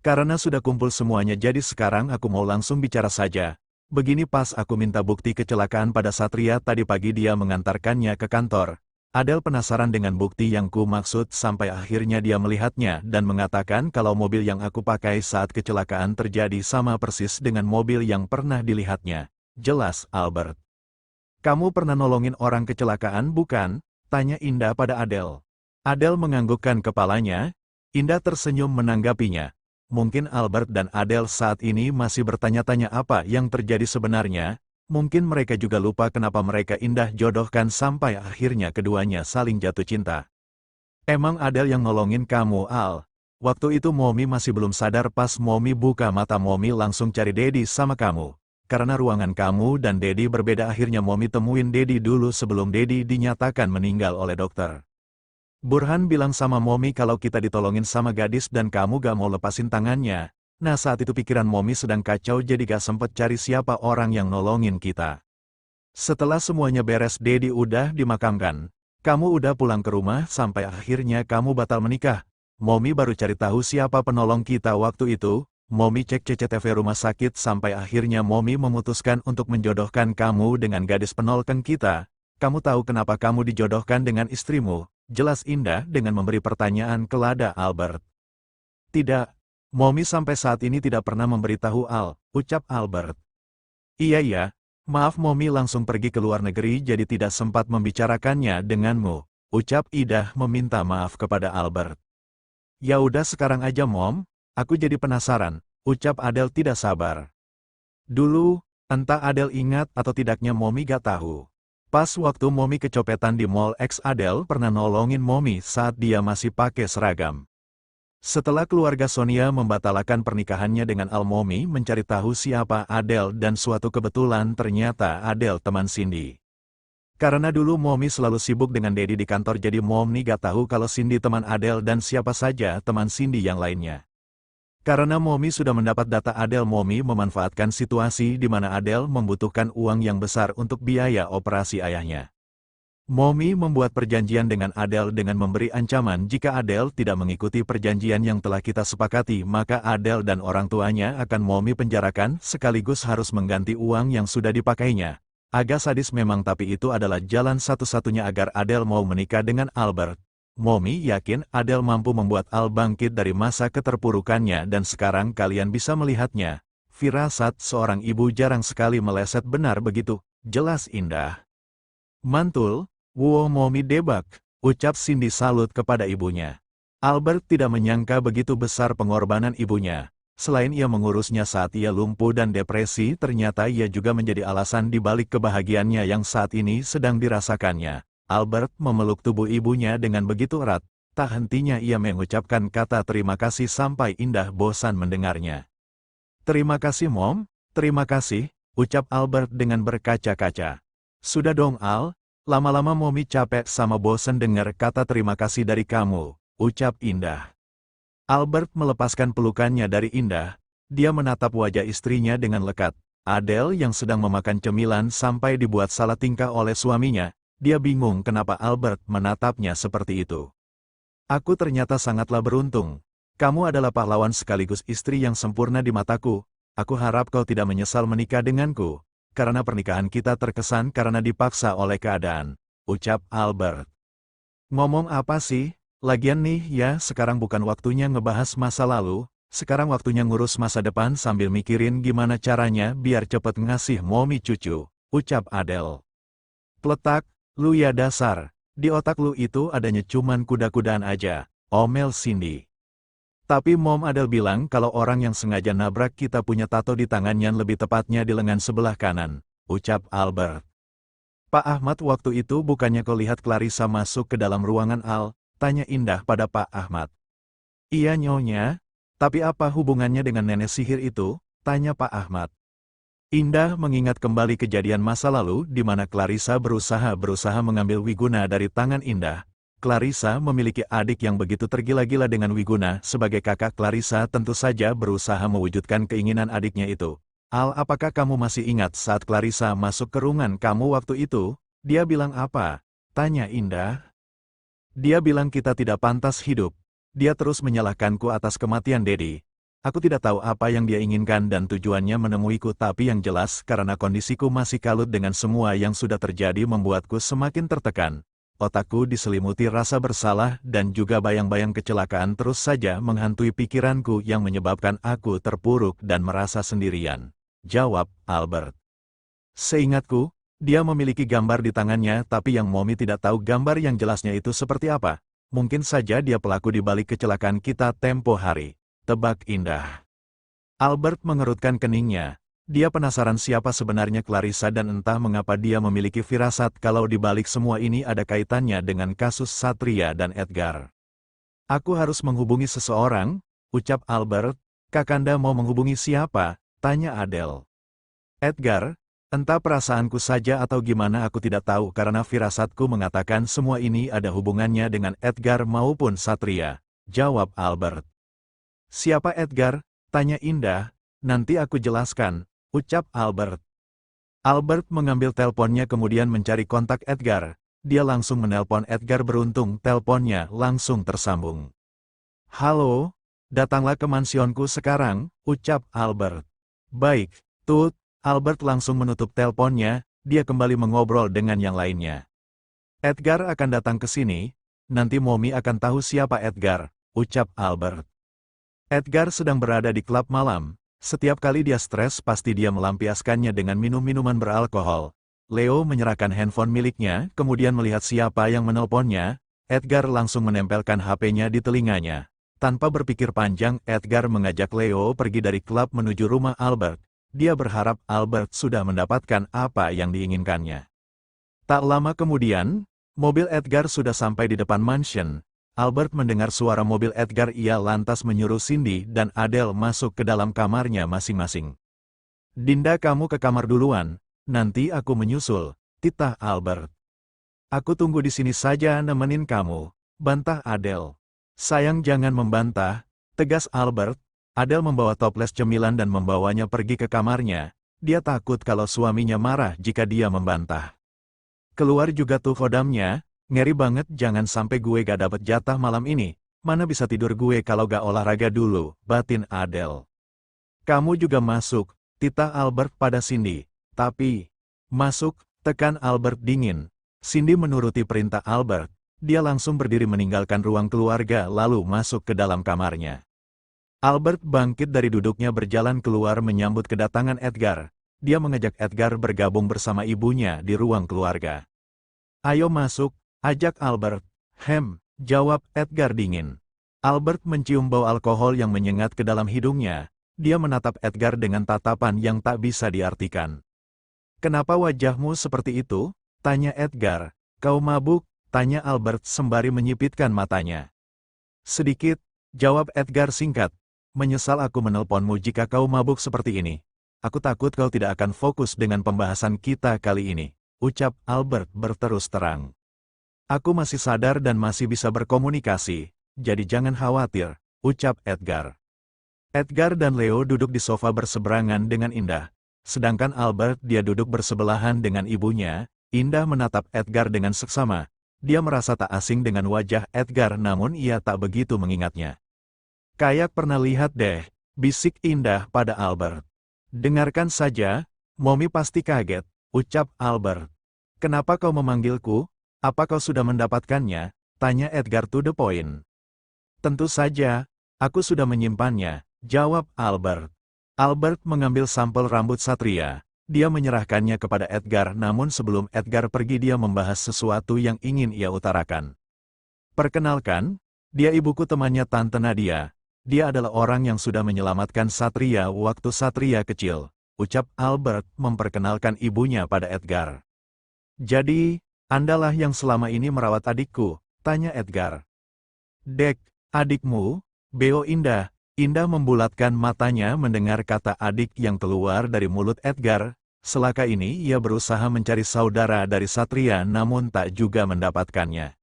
Karena sudah kumpul semuanya jadi sekarang aku mau langsung bicara saja. Begini pas aku minta bukti kecelakaan pada Satria tadi pagi dia mengantarkannya ke kantor. Adele penasaran dengan bukti yang ku maksud sampai akhirnya dia melihatnya dan mengatakan kalau mobil yang aku pakai saat kecelakaan terjadi sama persis dengan mobil yang pernah dilihatnya. Jelas, Albert. Kamu pernah nolongin orang kecelakaan bukan? Tanya Indah pada Adele. Adele menganggukkan kepalanya. Indah tersenyum menanggapinya. Mungkin Albert dan Adele saat ini masih bertanya-tanya apa yang terjadi sebenarnya. Mungkin mereka juga lupa kenapa mereka Indah jodohkan sampai akhirnya keduanya saling jatuh cinta. Emang Adele yang nolongin kamu, Al? Waktu itu Momi masih belum sadar pas Momi buka mata Momi langsung cari Dedi sama kamu. Karena ruangan kamu dan Dedi berbeda akhirnya Momi temuin Dedi dulu sebelum Dedi dinyatakan meninggal oleh dokter. Burhan bilang sama Momi kalau kita ditolongin sama gadis dan kamu gak mau lepasin tangannya. Nah saat itu pikiran Momi sedang kacau jadi gak sempet cari siapa orang yang nolongin kita. Setelah semuanya beres Dedi udah dimakamkan. Kamu udah pulang ke rumah sampai akhirnya kamu batal menikah. Momi baru cari tahu siapa penolong kita waktu itu. Momi cek CCTV rumah sakit sampai akhirnya Momi memutuskan untuk menjodohkan kamu dengan gadis penolkan kita. Kamu tahu kenapa kamu dijodohkan dengan istrimu? Jelas Indah dengan memberi pertanyaan ke lada Albert. Tidak. Momi sampai saat ini tidak pernah memberitahu Al, ucap Albert. Iya, maaf Momi langsung pergi ke luar negeri jadi tidak sempat membicarakannya denganmu, ucap Indah meminta maaf kepada Albert. Ya udah sekarang aja Mom, aku jadi penasaran, ucap Adele tidak sabar. Dulu, entah Adele ingat atau tidaknya Momi gak tahu. Pas waktu Momi kecopetan di Mall X Adele pernah nolongin Momi saat dia masih pakai seragam. Setelah keluarga Sonia membatalkan pernikahannya dengan Al Momi mencari tahu siapa Adele dan suatu kebetulan ternyata Adele teman Cindy. Karena dulu Momi selalu sibuk dengan Dedi di kantor jadi Momi gak tahu kalau Cindy teman Adele dan siapa saja teman Cindy yang lainnya. Karena Momi sudah mendapat data Adele Momi memanfaatkan situasi di mana Adele membutuhkan uang yang besar untuk biaya operasi ayahnya. Momi membuat perjanjian dengan Adele dengan memberi ancaman jika Adele tidak mengikuti perjanjian yang telah kita sepakati maka Adele dan orang tuanya akan Momi penjarakan sekaligus harus mengganti uang yang sudah dipakainya. Agak sadis memang tapi itu adalah jalan satu-satunya agar Adele mau menikah dengan Albert. Momi yakin Adele mampu membuat Al bangkit dari masa keterpurukannya dan sekarang kalian bisa melihatnya. Firasat seorang ibu jarang sekali meleset benar begitu, jelas Indah. Mantul. Wow Momi debak, ucap Cindy salut kepada ibunya. Albert tidak menyangka begitu besar pengorbanan ibunya. Selain ia mengurusnya saat ia lumpuh dan depresi, ternyata ia juga menjadi alasan di balik kebahagiaannya yang saat ini sedang dirasakannya. Albert memeluk tubuh ibunya dengan begitu erat, tak hentinya ia mengucapkan kata terima kasih sampai Indah bosan mendengarnya. Terima kasih Mom, terima kasih, ucap Albert dengan berkaca-kaca. Sudah dong Al. Lama-lama Momi capek sama bosan dengar kata terima kasih dari kamu, ucap Indah. Albert melepaskan pelukannya dari Indah, dia menatap wajah istrinya dengan lekat. Adele yang sedang memakan cemilan sampai dibuat salah tingkah oleh suaminya, dia bingung kenapa Albert menatapnya seperti itu. Aku ternyata sangatlah beruntung. Kamu adalah pahlawan sekaligus istri yang sempurna di mataku, aku harap kau tidak menyesal menikah denganku. Karena pernikahan kita terkesan karena dipaksa oleh keadaan, ucap Albert. Ngomong apa sih? Lagian nih ya sekarang bukan waktunya ngebahas masa lalu, sekarang waktunya ngurus masa depan sambil mikirin gimana caranya biar cepet ngasih Momi cucu, ucap Adele. Pletak, lu ya dasar, di otak lu itu adanya cuman kuda-kudaan aja, omel Cindy. Tapi Mom Adele bilang kalau orang yang sengaja nabrak kita punya tato di tangannya lebih tepatnya di lengan sebelah kanan, ucap Albert. Pak Ahmad waktu itu bukannya kau lihat Clarissa masuk ke dalam ruangan Al, tanya Indah pada Pak Ahmad. Iya nyonya, tapi apa hubungannya dengan nenek sihir itu, tanya Pak Ahmad. Indah mengingat kembali kejadian masa lalu di mana Clarissa berusaha mengambil Wiguna dari tangan Indah. Clarissa memiliki adik yang begitu tergila-gila dengan Wiguna, sebagai kakak Clarissa tentu saja berusaha mewujudkan keinginan adiknya itu. Al, apakah kamu masih ingat saat Clarissa masuk ke ruangan kamu waktu itu? Dia bilang apa? Tanya Indah. Dia bilang kita tidak pantas hidup. Dia terus menyalahkanku atas kematian Dedi. Aku tidak tahu apa yang dia inginkan dan tujuannya menemuiku, tapi yang jelas karena kondisiku masih kalut dengan semua yang sudah terjadi membuatku semakin tertekan. Otakku diselimuti rasa bersalah dan juga bayang-bayang kecelakaan terus saja menghantui pikiranku yang menyebabkan aku terpuruk dan merasa sendirian. Jawab Albert. Seingatku, dia memiliki gambar di tangannya, tapi yang Momi tidak tahu gambar yang jelasnya itu seperti apa. Mungkin saja dia pelaku di balik kecelakaan kita tempo hari. Tebak Indah. Albert mengerutkan keningnya. Dia penasaran siapa sebenarnya Clarissa dan entah mengapa dia memiliki firasat kalau di balik semua ini ada kaitannya dengan kasus Satria dan Edgar. Aku harus menghubungi seseorang, ucap Albert. Kakanda mau menghubungi siapa? Tanya Adele. Edgar, entah perasaanku saja atau gimana aku tidak tahu karena firasatku mengatakan semua ini ada hubungannya dengan Edgar maupun Satria. Jawab Albert. Siapa Edgar? Tanya Indah. Nanti aku jelaskan, ucap Albert. Albert mengambil teleponnya kemudian mencari kontak Edgar. Dia langsung menelpon Edgar, beruntung teleponnya langsung tersambung. Halo, datanglah ke mansionku sekarang, ucap Albert. Baik, Tut. Albert langsung menutup teleponnya, dia kembali mengobrol dengan yang lainnya. Edgar akan datang ke sini, nanti Momi akan tahu siapa Edgar, ucap Albert. Edgar sedang berada di klub malam. Setiap kali dia stres pasti dia melampiaskannya dengan minum-minuman beralkohol. Leo menyerahkan handphone miliknya, kemudian melihat siapa yang menelponnya. Edgar langsung menempelkan HP-nya di telinganya. Tanpa berpikir panjang, Edgar mengajak Leo pergi dari klub menuju rumah Albert. Dia berharap Albert sudah mendapatkan apa yang diinginkannya. Tak lama kemudian, mobil Edgar sudah sampai di depan mansion. Albert mendengar suara mobil Edgar, ia lantas menyuruh Cindy dan Adele masuk ke dalam kamarnya masing-masing. Dinda, kamu ke kamar duluan, nanti aku menyusul, titah Albert. Aku tunggu di sini saja nemenin kamu, bantah Adele. Sayang, jangan membantah, tegas Albert. Adele membawa toples cemilan dan membawanya pergi ke kamarnya. Dia takut kalau suaminya marah jika dia membantah. Keluar juga tuh kodamnya. Ngeri banget, jangan sampai gue gak dapet jatah malam ini. Mana bisa tidur gue kalau gak olahraga dulu, batin Adele. Kamu juga masuk, titah Albert pada Cindy. Tapi, masuk, tekan Albert dingin. Cindy menuruti perintah Albert. Dia langsung berdiri meninggalkan ruang keluarga lalu masuk ke dalam kamarnya. Albert bangkit dari duduknya berjalan keluar menyambut kedatangan Edgar. Dia mengajak Edgar bergabung bersama ibunya di ruang keluarga. Ayo masuk, ajak Albert. Jawab Edgar dingin. Albert mencium bau alkohol yang menyengat ke dalam hidungnya. Dia menatap Edgar dengan tatapan yang tak bisa diartikan. Kenapa wajahmu seperti itu? Tanya Edgar. Kau mabuk? Tanya Albert sembari menyipitkan matanya. Sedikit, jawab Edgar singkat. Menyesal aku menelponmu jika kau mabuk seperti ini. Aku takut kau tidak akan fokus dengan pembahasan kita kali ini, ucap Albert berterus terang. Aku masih sadar dan masih bisa berkomunikasi, jadi jangan khawatir, ucap Edgar. Edgar dan Leo duduk di sofa berseberangan dengan Indah. Sedangkan Albert dia duduk bersebelahan dengan ibunya. Indah menatap Edgar dengan seksama. Dia merasa tak asing dengan wajah Edgar namun ia tak begitu mengingatnya. Kayak pernah lihat deh, bisik Indah pada Albert. Dengarkan saja, Momi pasti kaget, ucap Albert. Kenapa kau memanggilku? Apa kau sudah mendapatkannya? Tanya Edgar to the point. Tentu saja, aku sudah menyimpannya, jawab Albert. Albert mengambil sampel rambut Satria. Dia menyerahkannya kepada Edgar namun sebelum Edgar pergi dia membahas sesuatu yang ingin ia utarakan. Perkenalkan, dia ibuku, temannya Tante Nadia. Dia adalah orang yang sudah menyelamatkan Satria waktu Satria kecil, ucap Albert memperkenalkan ibunya pada Edgar. Jadi, Andalah yang selama ini merawat adikku, tanya Edgar. Dek, adikmu? Beo Indah. Indah membulatkan matanya mendengar kata adik yang keluar dari mulut Edgar. Selaka ini ia berusaha mencari saudara dari Satria namun tak juga mendapatkannya.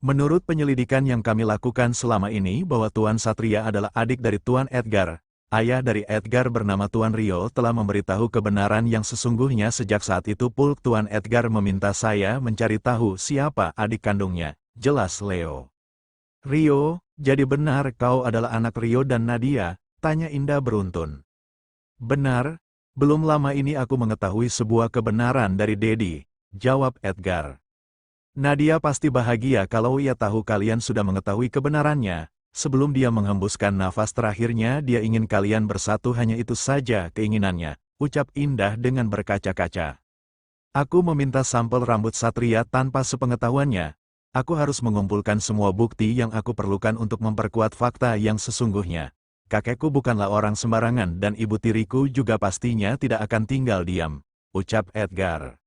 Menurut penyelidikan yang kami lakukan selama ini bahwa Tuan Satria adalah adik dari Tuan Edgar. Ayah dari Edgar bernama Tuan Rio telah memberitahu kebenaran yang sesungguhnya sejak saat itu pula Tuan Edgar meminta saya mencari tahu siapa adik kandungnya, jelas Leo. Rio, jadi benar kau adalah anak Rio dan Nadia, Tanya Indah beruntun. Benar, belum lama ini aku mengetahui sebuah kebenaran dari Dedi, jawab Edgar. Nadia pasti bahagia kalau ia tahu kalian sudah mengetahui kebenarannya. Sebelum dia menghembuskan nafas terakhirnya, dia ingin kalian bersatu, hanya itu saja keinginannya, ucap Indah dengan berkaca-kaca. Aku meminta sampel rambut Satria tanpa sepengetahuannya. Aku harus mengumpulkan semua bukti yang aku perlukan untuk memperkuat fakta yang sesungguhnya. Kakekku bukanlah orang sembarangan dan ibu tiriku juga pastinya tidak akan tinggal diam, ucap Edgar.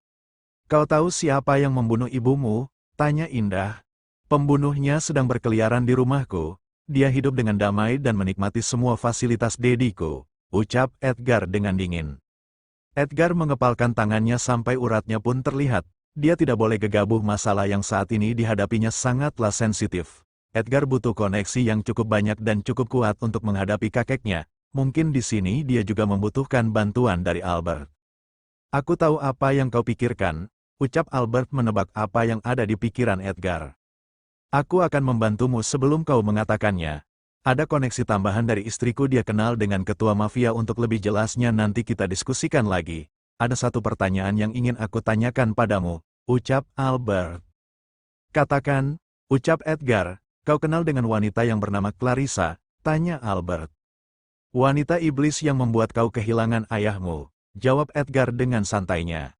Kau tahu siapa yang membunuh ibumu? Tanya Indah. Pembunuhnya sedang berkeliaran di rumahku. Dia hidup dengan damai dan menikmati semua fasilitas Dediku, ucap Edgar dengan dingin. Edgar mengepalkan tangannya sampai uratnya pun terlihat. Dia tidak boleh gegabah, masalah yang saat ini dihadapinya sangatlah sensitif. Edgar butuh koneksi yang cukup banyak dan cukup kuat untuk menghadapi kakeknya. Mungkin di sini dia juga membutuhkan bantuan dari Albert. Aku tahu apa yang kau pikirkan, ucap Albert menebak apa yang ada di pikiran Edgar. Aku akan membantumu sebelum kau mengatakannya. Ada koneksi tambahan dari istriku, dia kenal dengan ketua mafia. Untuk lebih jelasnya nanti kita diskusikan lagi. Ada satu pertanyaan yang ingin aku tanyakan padamu, ucap Albert. Katakan, ucap Edgar, kau kenal dengan wanita yang bernama Clarissa? Tanya Albert. Wanita iblis yang membuat kau kehilangan ayahmu, jawab Edgar dengan santainya.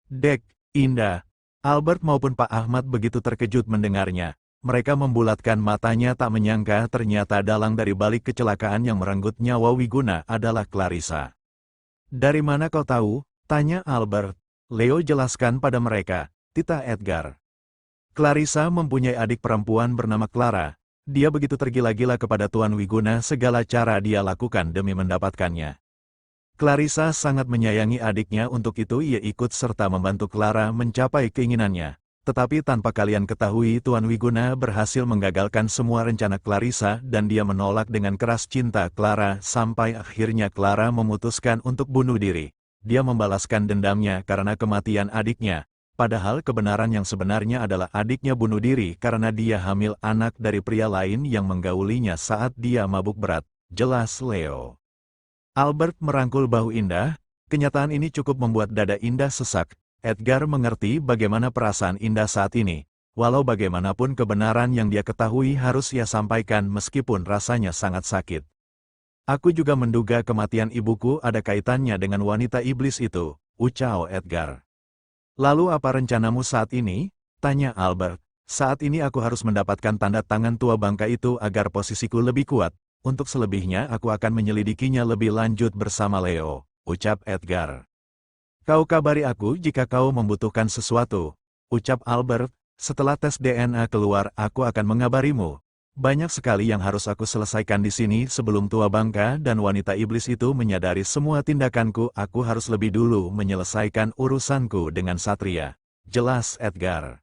Dek, Indah, Albert maupun Pak Ahmad begitu terkejut mendengarnya. Mereka membulatkan matanya, tak menyangka ternyata dalang dari balik kecelakaan yang merenggut nyawa Wiguna adalah Clarissa. Dari mana kau tahu? Tanya Albert. Leo jelaskan pada mereka, tita Edgar. Clarissa mempunyai adik perempuan bernama Clara. Dia begitu tergila-gila kepada Tuan Wiguna, segala cara dia lakukan demi mendapatkannya. Clarissa sangat menyayangi adiknya, untuk itu ia ikut serta membantu Clara mencapai keinginannya. Tetapi tanpa kalian ketahui, Tuan Wiguna berhasil menggagalkan semua rencana Clarissa dan dia menolak dengan keras cinta Clara sampai akhirnya Clara memutuskan untuk bunuh diri. Dia membalaskan dendamnya karena kematian adiknya. Padahal kebenaran yang sebenarnya adalah adiknya bunuh diri karena dia hamil anak dari pria lain yang menggaulinya saat dia mabuk berat, jelas Leo. Albert merangkul bahu Indah. Kenyataan ini cukup membuat dada Indah sesak. Edgar mengerti bagaimana perasaan Indah saat ini. Walau bagaimanapun kebenaran yang dia ketahui harus ia sampaikan meskipun rasanya sangat sakit. Aku juga menduga kematian ibuku ada kaitannya dengan wanita iblis itu, ucap Edgar. Lalu apa rencanamu saat ini? Tanya Albert. Saat ini aku harus mendapatkan tanda tangan tua bangka itu agar posisiku lebih kuat. Untuk selebihnya aku akan menyelidikinya lebih lanjut bersama Leo, ucap Edgar. Kau kabari aku jika kau membutuhkan sesuatu, ucap Albert. Setelah tes DNA keluar aku akan mengabarimu. Banyak sekali yang harus aku selesaikan di sini sebelum tua bangka dan wanita iblis itu menyadari semua tindakanku. Aku harus lebih dulu menyelesaikan urusanku dengan Satria, jelas Edgar.